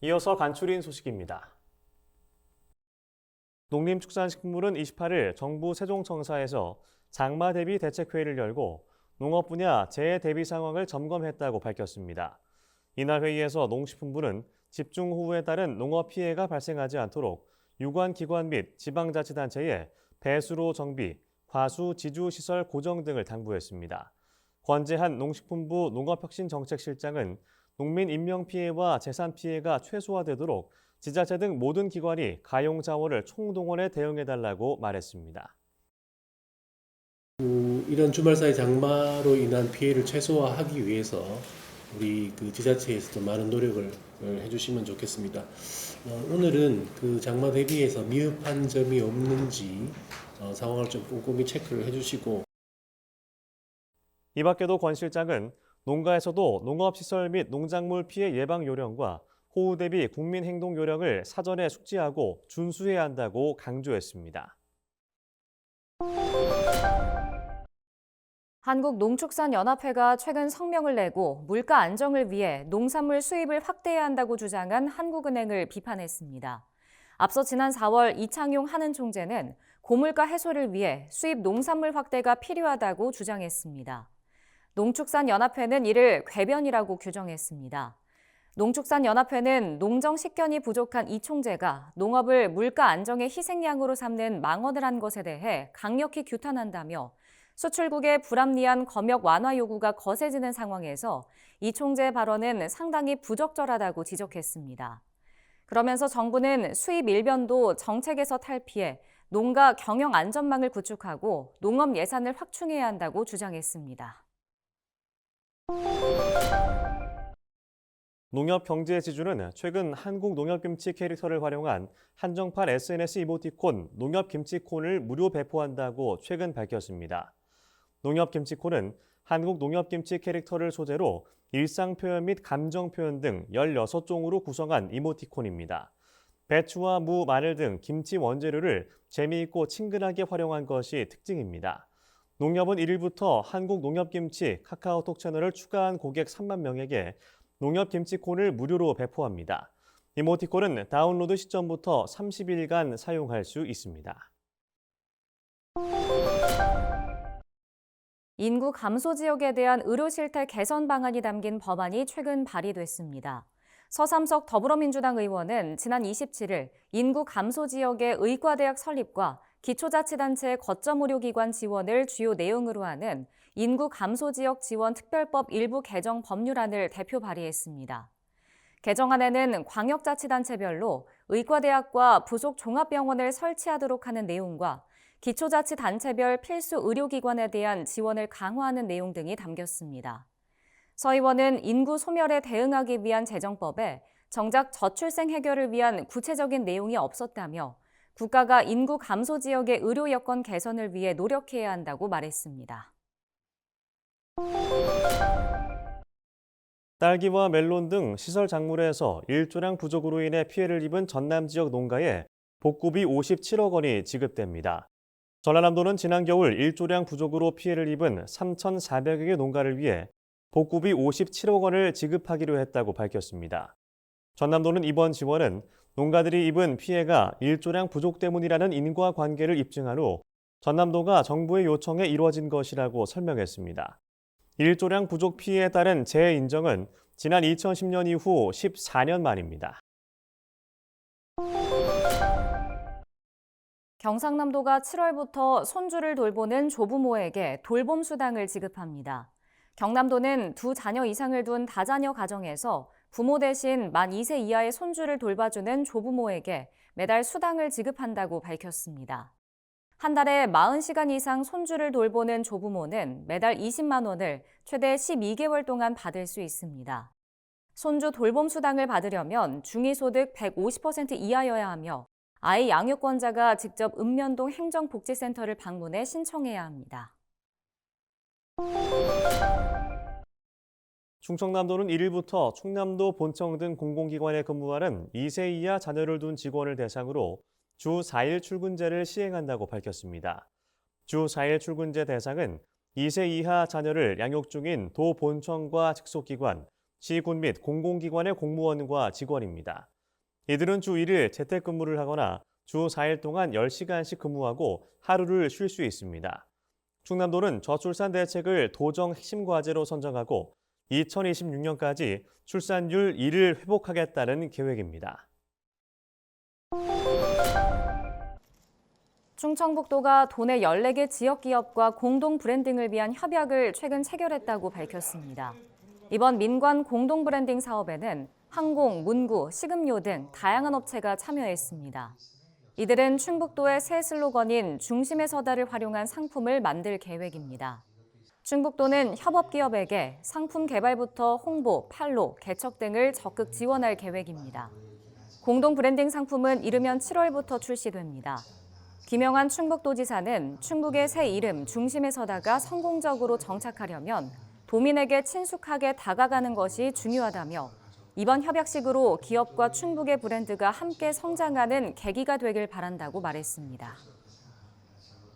이어서 간추린 소식입니다. 농림축산식품부는 28일 정부 세종청사에서 장마 대비 대책회의를 열고 농업 분야 재해 대비 상황을 점검했다고 밝혔습니다. 이날 회의에서 농식품부는 집중호우에 따른 농업 피해가 발생하지 않도록 유관 기관 및 지방자치단체에 배수로 정비, 과수 지주시설 고정 등을 당부했습니다. 권재한 농식품부 농업혁신정책실장은 농민 인명피해와 재산 피해가 최소화되도록 지자체 등 모든 기관이 가용 자원을 총동원해 대응해달라고 말했습니다. 이런 주말 사이 장마로 인한 피해를 최소화하기 위해서 우리 지자체에서도 많은 노력을 해주시면 좋겠습니다. 오늘은 장마 대비해서 미흡한 점이 없는지 상황을 좀 꼼꼼히 체크를 해주시고. 이 밖에도 권 실장은 농가에서도 농업시설 및 농작물 피해 예방 요령과 호우 대비 국민 행동 요령을 사전에 숙지하고 준수해야 한다고 강조했습니다. 한국농축산연합회가 최근 성명을 내고 물가 안정을 위해 농산물 수입을 확대해야 한다고 주장한 한국은행을 비판했습니다. 앞서 지난 4월 이창용 한은 총재는 고물가 해소를 위해 수입 농산물 확대가 필요하다고 주장했습니다. 농축산연합회는 이를 궤변이라고 규정했습니다. 농축산연합회는 농정 식견이 부족한 이 총재가 농업을 물가 안정의 희생양으로 삼는 망언을 한 것에 대해 강력히 규탄한다며 수출국의 불합리한 검역 완화 요구가 거세지는 상황에서 이 총재의 발언은 상당히 부적절하다고 지적했습니다. 그러면서 정부는 수입 일변도 정책에서 탈피해 농가 경영 안전망을 구축하고 농업 예산을 확충해야 한다고 주장했습니다. 농협경제지주는 최근 한국농협김치 캐릭터를 활용한 한정판 SNS 이모티콘 농협김치콘을 무료 배포한다고 최근 밝혔습니다. 농협김치콘은 한국농협김치 캐릭터를 소재로 일상 표현 및 감정 표현 등 16종으로 구성한 이모티콘입니다. 배추와 무, 마늘 등 김치 원재료를 재미있고 친근하게 활용한 것이 특징입니다. 농협은 1일부터 한국농협김치 카카오톡 채널을 추가한 고객 3만 명에게 농협김치콘을 무료로 배포합니다. 이모티콘은 다운로드 시점부터 30일간 사용할 수 있습니다. 인구 감소 지역에 대한 의료 실태 개선 방안이 담긴 법안이 최근 발의됐습니다. 서삼석 더불어민주당 의원은 지난 27일 인구 감소 지역의 의과대학 설립과 기초자치단체 거점 의료기관 지원을 주요 내용으로 하는 인구 감소 지역 지원 특별법 일부 개정 법률안을 대표 발의했습니다. 개정안에는 광역자치단체별로 의과대학과 부속 종합병원을 설치하도록 하는 내용과 기초자치단체별 필수 의료기관에 대한 지원을 강화하는 내용 등이 담겼습니다. 서 의원은 인구 소멸에 대응하기 위한 재정법에 정작 저출생 해결을 위한 구체적인 내용이 없었다며 국가가 인구 감소 지역의 의료 여건 개선을 위해 노력해야 한다고 말했습니다. 딸기와 멜론 등 시설 작물에서 일조량 부족으로 인해 피해를 입은 전남 지역 농가에 복구비 57억 원이 지급됩니다. 전라남도는 지난 겨울 일조량 부족으로 피해를 입은 3,400여 개 농가를 위해 복구비 57억 원을 지급하기로 했다고 밝혔습니다. 전남도는 이번 지원은 농가들이 입은 피해가 일조량 부족 때문이라는 인과관계를 입증한 후 전남도가 정부의 요청에 이루어진 것이라고 설명했습니다. 일조량 부족 피해에 따른 재해 인정은 지난 2010년 이후 14년 만입니다. 경상남도가 7월부터 손주를 돌보는 조부모에게 돌봄 수당을 지급합니다. 경남도는 두 자녀 이상을 둔 다자녀 가정에서 부모 대신 만 2세 이하의 손주를 돌봐주는 조부모에게 매달 수당을 지급한다고 밝혔습니다. 한 달에 40시간 이상 손주를 돌보는 조부모는 매달 20만 원을 최대 12개월 동안 받을 수 있습니다. 손주 돌봄 수당을 받으려면 중위소득 150% 이하여야 하며 아이 양육권자가 직접 읍면동 행정복지센터를 방문해 신청해야 합니다. 충청남도는 1일부터 충남도 본청 등 공공기관에 근무하는 2세 이하 자녀를 둔 직원을 대상으로 주 4일 출근제를 시행한다고 밝혔습니다. 주 4일 출근제 대상은 2세 이하 자녀를 양육 중인 도 본청과 직속기관, 시군 및 공공기관의 공무원과 직원입니다. 이들은 주 1일 재택근무를 하거나 주 4일 동안 10시간씩 근무하고 하루를 쉴 수 있습니다. 충남도는 저출산 대책을 도정 핵심 과제로 선정하고 2026년까지 출산율 1을 회복하겠다는 계획입니다. 충청북도가 도내 14개 지역기업과 공동 브랜딩을 위한 협약을 최근 체결했다고 밝혔습니다. 이번 민관 공동 브랜딩 사업에는 항공, 문구, 식음료 등 다양한 업체가 참여했습니다. 이들은 충북도의 새 슬로건인 중심에 서다를 활용한 상품을 만들 계획입니다. 충북도는 협업기업에게 상품 개발부터 홍보, 판로, 개척 등을 적극 지원할 계획입니다. 공동 브랜딩 상품은 이르면 7월부터 출시됩니다. 김영환 충북도지사는 충북의 새 이름 중심에 서다가 성공적으로 정착하려면 도민에게 친숙하게 다가가는 것이 중요하다며 이번 협약식으로 기업과 충북의 브랜드가 함께 성장하는 계기가 되길 바란다고 말했습니다.